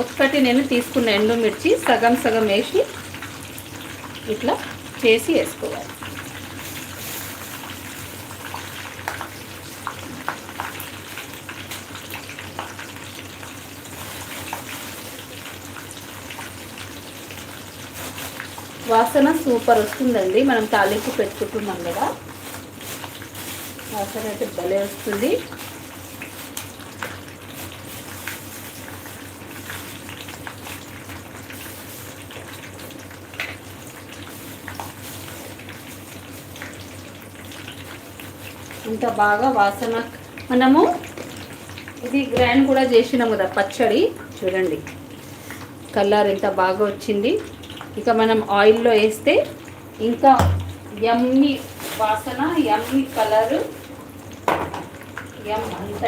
ఒక్కటి నేను తీసుకున్న ఎండుమిర్చి సగం సగం వేసి ఇట్లా చేసి వేసుకోవాలి. వాసన సూపర్ వస్తుందండి. మనం తాలింపు పెట్టుకుంటున్నాం కదా, వాసన అయితే భలే వస్తుంది. ఇంత బాగా వాసన. మనము ఇది గ్రైండ్ కూడా చేసినాం కదా పచ్చడి, చూడండి కలర్ ఎంత బాగా వచ్చింది. ఇక మనం ఆయిల్లో వేస్తే ఇంకా యమ్మీ వాసన, యమ్మీ కలరు, అంత